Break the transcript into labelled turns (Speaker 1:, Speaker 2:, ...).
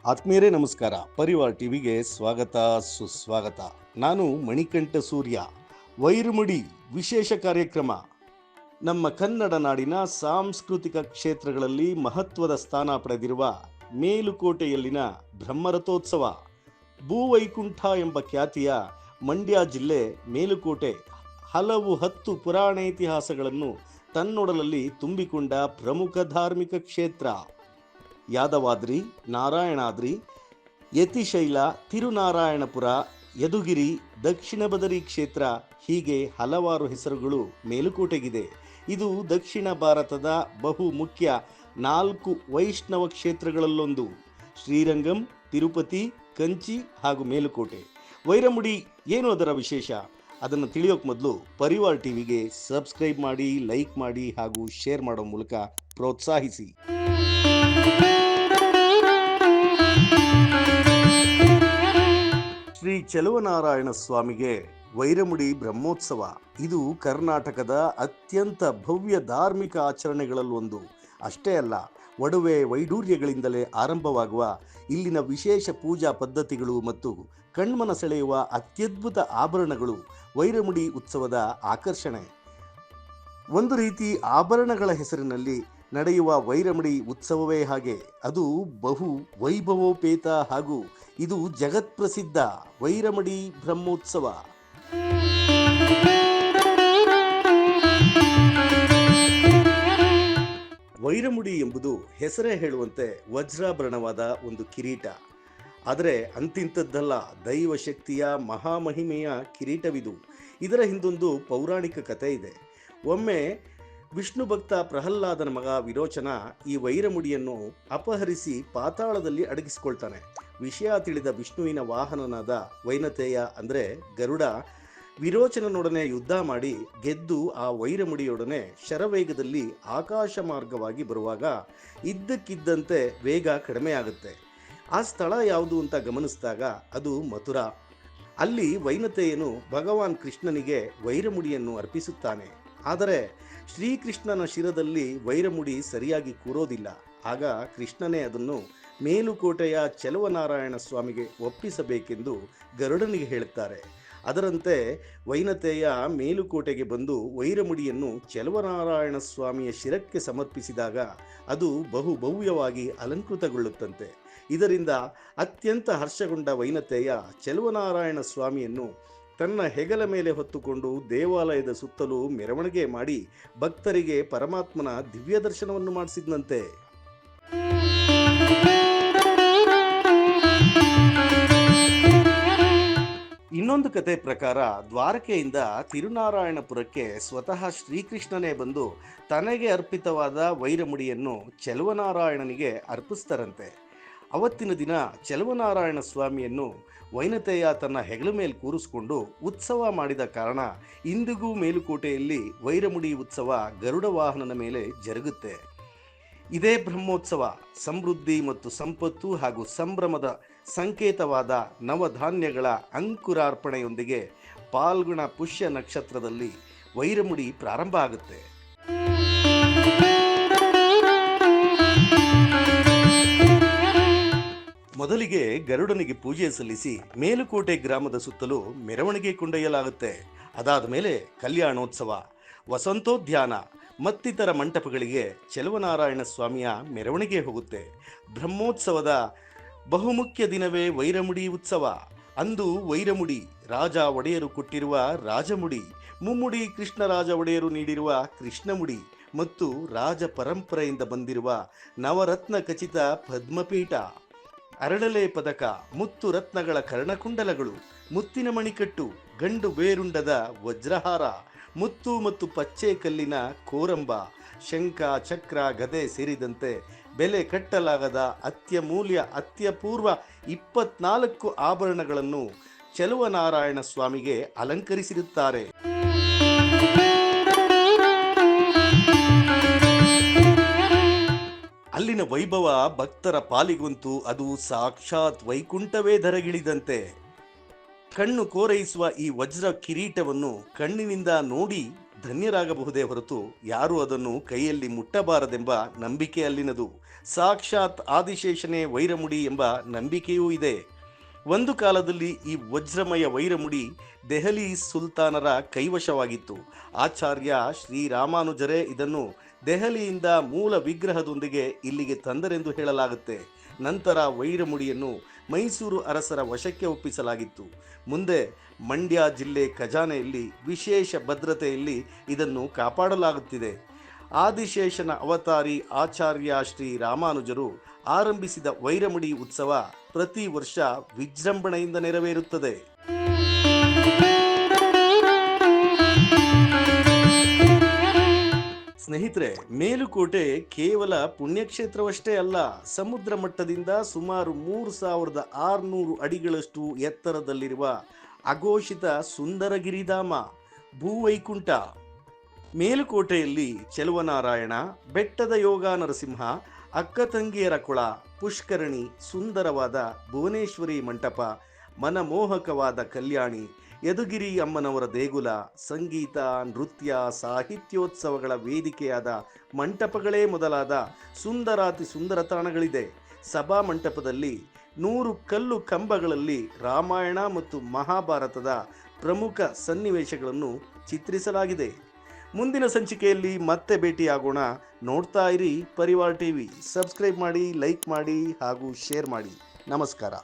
Speaker 1: ಆತ್ಮೀಯರೇ ನಮಸ್ಕಾರ. ಪರಿವಾರ್ ಟಿವಿಗೆ ಸ್ವಾಗತ ಸುಸ್ವಾಗತ. ನಾನು ಮಣಿಕಂಠ ಸೂರ್ಯ. ವೈರಮುಡಿ ವಿಶೇಷ ಕಾರ್ಯಕ್ರಮ. ನಮ್ಮ ಕನ್ನಡ ನಾಡಿನ ಸಾಂಸ್ಕೃತಿಕ ಕ್ಷೇತ್ರಗಳಲ್ಲಿ ಮಹತ್ವದ ಸ್ಥಾನ ಪಡೆದಿರುವ ಮೇಲುಕೋಟೆಯಲ್ಲಿನ ಬ್ರಹ್ಮರಥೋತ್ಸವ, ಭೂವೈಕುಂಠ ಎಂಬ ಖ್ಯಾತಿಯ ಮಂಡ್ಯ ಜಿಲ್ಲೆ ಮೇಲುಕೋಟೆ ಹಲವು 10 ಪುರಾಣೇತಿಹಾಸಗಳನ್ನು ತನ್ನೊಡಲಲ್ಲಿ ತುಂಬಿಕೊಂಡ ಪ್ರಮುಖ ಧಾರ್ಮಿಕ ಕ್ಷೇತ್ರ. ಯಾದವಾದ್ರಿ, ನಾರಾಯಣಾದ್ರಿ, ಯತಿಶೈಲ, ತಿರುನಾರಾಯಣಪುರ, ಯದುಗಿರಿ, ದಕ್ಷಿಣ ಬದರಿ ಕ್ಷೇತ್ರ ಹೀಗೆ ಹಲವಾರು ಹೆಸರುಗಳು ಮೇಲುಕೋಟೆಗಿದೆ. ಇದು ದಕ್ಷಿಣ ಭಾರತದ ಬಹು ಮುಖ್ಯ 4 ವೈಷ್ಣವ ಕ್ಷೇತ್ರಗಳಲ್ಲೊಂದು. ಶ್ರೀರಂಗಂ, ತಿರುಪತಿ, ಕಂಚಿ ಹಾಗೂ ಮೇಲುಕೋಟೆ. ವೈರಮುಡಿ ಏನು ಅದರ ವಿಶೇಷ? ಅದನ್ನು ತಿಳಿಯೋಕೆ ಮೊದಲು ಪರಿವಾರ್ ಟಿವಿಗೆ ಸಬ್ಸ್ಕ್ರೈಬ್ ಮಾಡಿ, ಲೈಕ್ ಮಾಡಿ ಹಾಗೂ ಶೇರ್ ಮಾಡೋ ಮೂಲಕ ಪ್ರೋತ್ಸಾಹಿಸಿ. ಶ್ರೀ ಚೆಲುವನಾರಾಯಣ ಸ್ವಾಮಿಗೆ ವೈರಮುಡಿ ಬ್ರಹ್ಮೋತ್ಸವ ಇದು ಕರ್ನಾಟಕದ ಅತ್ಯಂತ ಭವ್ಯ ಧಾರ್ಮಿಕ ಆಚರಣೆಗಳಲ್ಲೊಂದು. ಅಷ್ಟೇ ಅಲ್ಲ, ಒಡವೆ ವೈಡೂರ್ಯಗಳಿಂದಲೇ ಆರಂಭವಾಗುವ ಇಲ್ಲಿನ ವಿಶೇಷ ಪೂಜಾ ಪದ್ಧತಿಗಳು ಮತ್ತು ಕಣ್ಮನ ಸೆಳೆಯುವ ಅತ್ಯದ್ಭುತ ಆಭರಣಗಳು ವೈರಮುಡಿ ಉತ್ಸವದ ಆಕರ್ಷಣೆ. ಒಂದು ರೀತಿ ಆಭರಣಗಳ ಹೆಸರಿನಲ್ಲಿ ನಡೆಯುವ ವೈರಮುಡಿ ಉತ್ಸವವೇ ಹಾಗೆ. ಅದು ಬಹು ವೈಭವೋಪೇತ ಹಾಗೂ ಇದು ಜಗತ್ಪ್ರಸಿದ್ಧ ವೈರಮುಡಿ ಬ್ರಹ್ಮೋತ್ಸವ. ವೈರಮುಡಿ ಎಂಬುದು ಹೆಸರೇ ಹೇಳುವಂತೆ ವಜ್ರಾಭರಣವಾದ ಒಂದು ಕಿರೀಟ. ಆದರೆ ಅಂತಿಂಥದ್ದಲ್ಲ, ದೈವ ಶಕ್ತಿಯ ಮಹಾಮಹಿಮೆಯ ಕಿರೀಟವಿದು. ಇದರ ಹಿಂದೊಂದು ಪೌರಾಣಿಕ ಕಥೆ ಇದೆ. ಒಮ್ಮೆ ವಿಷ್ಣು ಭಕ್ತ ಪ್ರಹ್ಲಾದನ ಮಗ ವಿರೋಚನ ಈ ವೈರಮುಡಿಯನ್ನು ಅಪಹರಿಸಿ ಪಾತಾಳದಲ್ಲಿ ಅಡಗಿಸಿಕೊಳ್ತಾನೆ. ವಿಷಯ ತಿಳಿದ ವಿಷ್ಣುವಿನ ವಾಹನನಾದ ವೈನತೇಯ ಅಂದರೆ ಗರುಡ ವಿರೋಚನನೊಡನೆ ಯುದ್ಧ ಮಾಡಿ ಗೆದ್ದು ಆ ವೈರಮುಡಿಯೊಡನೆ ಶರವೇಗದಲ್ಲಿ ಆಕಾಶ ಮಾರ್ಗವಾಗಿ ಬರುವಾಗ ಇದ್ದಕ್ಕಿದ್ದಂತೆ ವೇಗ ಕಡಿಮೆಯಾಗುತ್ತೆ. ಆ ಸ್ಥಳ ಯಾವುದು ಅಂತ ಗಮನಿಸಿದಾಗ ಅದು ಮಥುರಾ. ಅಲ್ಲಿ ವೈನತೇಯನು ಭಗವಾನ್ ಕೃಷ್ಣನಿಗೆ ವೈರಮುಡಿಯನ್ನು ಅರ್ಪಿಸುತ್ತಾನೆ. ಆದರೆ ಶ್ರೀಕೃಷ್ಣನ ಶಿರದಲ್ಲಿ ವೈರಮುಡಿ ಸರಿಯಾಗಿ ಕೂರೋದಿಲ್ಲ. ಆಗ ಕೃಷ್ಣನೇ ಅದನ್ನು ಮೇಲುಕೋಟೆಯ ಚೆಲುವನಾರಾಯಣ ಸ್ವಾಮಿಗೆ ಒಪ್ಪಿಸಬೇಕೆಂದು ಗರುಡನಿಗೆ ಹೇಳುತ್ತಾರೆ. ಅದರಂತೆ ವೈನತೇಯ ಮೇಲುಕೋಟೆಗೆ ಬಂದು ವೈರಮುಡಿಯನ್ನು ಚೆಲುವನಾರಾಯಣ ಸ್ವಾಮಿಯ ಶಿರಕ್ಕೆ ಸಮರ್ಪಿಸಿದಾಗ ಅದು ಬಹುಭವ್ಯವಾಗಿ ಅಲಂಕೃತಗೊಳ್ಳುತ್ತಂತೆ. ಇದರಿಂದ ಅತ್ಯಂತ ಹರ್ಷಗೊಂಡ ವೈನತೇಯ ಚೆಲುವನಾರಾಯಣ ಸ್ವಾಮಿಯನ್ನು ತನ್ನ ಹೆಗಲ ಮೇಲೆ ಹೊತ್ತುಕೊಂಡು ದೇವಾಲಯದ ಸುತ್ತಲೂ ಮೆರವಣಿಗೆ ಮಾಡಿ ಭಕ್ತರಿಗೆ ಪರಮಾತ್ಮನ ದಿವ್ಯ ದರ್ಶನವನ್ನು ಮಾಡಿಸಿದಂತೆ. ಇನ್ನೊಂದು ಕತೆ ಪ್ರಕಾರ ದ್ವಾರಕೆಯಿಂದ ತಿರುನಾರಾಯಣಪುರಕ್ಕೆ ಸ್ವತಃ ಶ್ರೀಕೃಷ್ಣನೇ ಬಂದು ತನಗೆ ಅರ್ಪಿತವಾದ ವೈರಮುಡಿಯನ್ನು ಚೆಲುವನಾರಾಯಣನಿಗೆ ಅರ್ಪಿಸ್ತಾರಂತೆ. ಅವತ್ತಿನ ದಿನ ಚೆಲುವನಾರಾಯಣ ಸ್ವಾಮಿಯನ್ನು ವೈನತೇಯ ತನ್ನ ಹೆಗಲ ಮೇಲೆ ಕೂರಿಸಿಕೊಂಡು ಉತ್ಸವ ಮಾಡಿದ ಕಾರಣ ಇಂದಿಗೂ ಮೇಲುಕೋಟೆಯಲ್ಲಿ ವೈರಮುಡಿ ಉತ್ಸವ ಗರುಡ ವಾಹನನ ಮೇಲೆ ಜರುಗುತ್ತೆ. ಇದೇ ಬ್ರಹ್ಮೋತ್ಸವ ಸಮೃದ್ಧಿ ಮತ್ತು ಸಂಪತ್ತು ಹಾಗೂ ಸಂಭ್ರಮದ ಸಂಕೇತವಾದ ನವಧಾನ್ಯಗಳ ಅಂಕುರಾರ್ಪಣೆಯೊಂದಿಗೆ ಪಾಲ್ಗುಣ ಪುಷ್ಯ ನಕ್ಷತ್ರದಲ್ಲಿ ವೈರಮುಡಿ ಪ್ರಾರಂಭ ಆಗುತ್ತೆ. ಮೊದಲಿಗೆ ಗರುಡನಿಗೆ ಪೂಜೆ ಸಲ್ಲಿಸಿ ಮೇಲುಕೋಟೆ ಗ್ರಾಮದ ಸುತ್ತಲೂ ಮೆರವಣಿಗೆ ಕೊಂಡೊಯ್ಯಲಾಗುತ್ತೆ. ಅದಾದ ಮೇಲೆ ಕಲ್ಯಾಣೋತ್ಸವ, ವಸಂತೋದ್ಯಾನ ಮತ್ತಿತರ ಮಂಟಪಗಳಿಗೆ ಚೆಲುವನಾರಾಯಣ ಸ್ವಾಮಿಯ ಮೆರವಣಿಗೆ ಹೋಗುತ್ತೆ. ಬ್ರಹ್ಮೋತ್ಸವದ ಬಹುಮುಖ್ಯ ದಿನವೇ ವೈರಮುಡಿ ಉತ್ಸವ. ಅಂದು ವೈರಮುಡಿ ರಾಜ ಒಡೆಯರು ಕೊಟ್ಟಿರುವ ರಾಜಮುಡಿ, ಮುಮ್ಮುಡಿ ಕೃಷ್ಣರಾಜ ಒಡೆಯರು ನೀಡಿರುವ ಕೃಷ್ಣಮುಡಿ ಮತ್ತು ರಾಜ ಪರಂಪರೆಯಿಂದ ಬಂದಿರುವ ನವರತ್ನ ಖಚಿತ ಪದ್ಮಪೀಠ, ಅರಳಲೆ ಪದಕ, ಮುತ್ತು ರತ್ನಗಳ ಕರ್ಣಕುಂಡಲಗಳು, ಮುತ್ತಿನ ಮಣಿಕಟ್ಟು, ಗಂಡು ಬೇರುಂಡದ ವಜ್ರಹಾರ, ಮುತ್ತು ಮತ್ತು ಪಚ್ಚೆ ಕಲ್ಲಿನ ಕೋರಂಬ, ಶಂಖ, ಚಕ್ರ, ಗದೆ ಸೇರಿದಂತೆ ಬೆಲೆ ಕಟ್ಟಲಾಗದ ಅತ್ಯಮೂಲ್ಯ ಅತ್ಯಪೂರ್ವ 24 ಆಭರಣಗಳನ್ನು ಚೆಲುವನಾರಾಯಣ ಸ್ವಾಮಿಗೆ ಅಲಂಕರಿಸಿರುತ್ತಾರೆ. ಅಲ್ಲಿನ ವೈಭವ ಭಕ್ತರ ಪಾಲಿಗಂತೂ ಅದು ಸಾಕ್ಷಾತ್ ವೈಕುಂಠವೇ ಧರೆಗಿಳಿದಂತೆ. ಕಣ್ಣು ಕೋರೈಸುವ ಈ ವಜ್ರ ಕಿರೀಟವನ್ನು ಕಣ್ಣಿನಿಂದ ನೋಡಿ ಧನ್ಯರಾಗಬಹುದೇ ಹೊರತು ಯಾರೂ ಅದನ್ನು ಕೈಯಲ್ಲಿ ಮುಟ್ಟಬಾರದೆಂಬ ನಂಬಿಕೆ ಅಲ್ಲಿನದು. ಸಾಕ್ಷಾತ್ ಆದಿಶೇಷನೇ ವೈರಮುಡಿ ಎಂಬ ನಂಬಿಕೆಯೂ ಇದೆ. ಒಂದು ಕಾಲದಲ್ಲಿ ಈ ವಜ್ರಮಯ ವೈರಮುಡಿ ದೆಹಲಿ ಸುಲ್ತಾನರ ಕೈವಶವಾಗಿತ್ತು. ಆಚಾರ್ಯ ಶ್ರೀರಾಮಾನುಜರೇ ಇದನ್ನು ದೆಹಲಿಯಿಂದ ಮೂಲ ವಿಗ್ರಹದೊಂದಿಗೆ ಇಲ್ಲಿಗೆ ತಂದರೆಂದು ಹೇಳಲಾಗುತ್ತೆ. ನಂತರ ವೈರಮುಡಿಯನ್ನು ಮೈಸೂರು ಅರಸರ ವಶಕ್ಕೆ ಒಪ್ಪಿಸಲಾಗಿತ್ತು. ಮುಂದೆ ಮಂಡ್ಯ ಜಿಲ್ಲೆ ಖಜಾನೆಯಲ್ಲಿ ವಿಶೇಷ ಭದ್ರತೆಯಲ್ಲಿ ಇದನ್ನು ಕಾಪಾಡಲಾಗುತ್ತಿದೆ. ಆದಿಶೇಷನ ಅವತಾರಿ ಆಚಾರ್ಯ ಶ್ರೀರಾಮಾನುಜರು ಆರಂಭಿಸಿದ ವೈರಮುಡಿ ಉತ್ಸವ ಪ್ರತಿ ವರ್ಷ ವಿಜೃಂಭಣೆಯಿಂದ ನೆರವೇರುತ್ತದೆ. ಸ್ನೇಹಿತರೆ, ಮೇಲುಕೋಟೆ ಕೇವಲ ಪುಣ್ಯಕ್ಷೇತ್ರವಷ್ಟೇ ಅಲ್ಲ, ಸಮುದ್ರ ಮಟ್ಟದಿಂದ ಸುಮಾರು 3600 ಅಡಿಗಳಷ್ಟು ಎತ್ತರದಲ್ಲಿರುವ ಅಘೋಷಿತ ಸುಂದರಗಿರಿಧಾಮ, ಭೂವೈಕುಂಠ. ಮೇಲುಕೋಟೆಯಲ್ಲಿ ಚೆಲುವನಾರಾಯಣ, ಬೆಟ್ಟದ ಯೋಗ ನರಸಿಂಹ, ಅಕ್ಕತಂಗಿಯರ ಕೊಳ, ಪುಷ್ಕರಣಿ, ಸುಂದರವಾದ ಭುವನೇಶ್ವರಿ ಮಂಟಪ, ಮನಮೋಹಕವಾದ ಕಲ್ಯಾಣಿ, ಯದುಗಿರಿ ಅಮ್ಮನವರ ದೇಗುಲ, ಸಂಗೀತ, ನೃತ್ಯ, ಸಾಹಿತ್ಯೋತ್ಸವಗಳ ವೇದಿಕೆಯಾದ ಮಂಟಪಗಳೇ ಮೊದಲಾದ ಸುಂದರಾತಿ ಸುಂದರ ತಾಣಗಳಿದೆ. ಸಭಾ ಮಂಟಪದಲ್ಲಿ 100 ಕಲ್ಲು ಕಂಬಗಳಲ್ಲಿ ರಾಮಾಯಣ ಮತ್ತು ಮಹಾಭಾರತದ ಪ್ರಮುಖ ಸನ್ನಿವೇಶಗಳನ್ನು ಚಿತ್ರಿಸಲಾಗಿದೆ. ಮುಂದಿನ ಸಂಚಿಕೆಯಲ್ಲಿ ಮತ್ತೆ ಭೇಟಿಯಾಗೋಣ. ನೋಡ್ತಾ ಇರಿ ಪರಿವಾರ್ ಟಿವಿ. ಸಬ್ಸ್ಕ್ರೈಬ್ ಮಾಡಿ, ಲೈಕ್ ಮಾಡಿ ಹಾಗೂ ಶೇರ್ ಮಾಡಿ. ನಮಸ್ಕಾರ.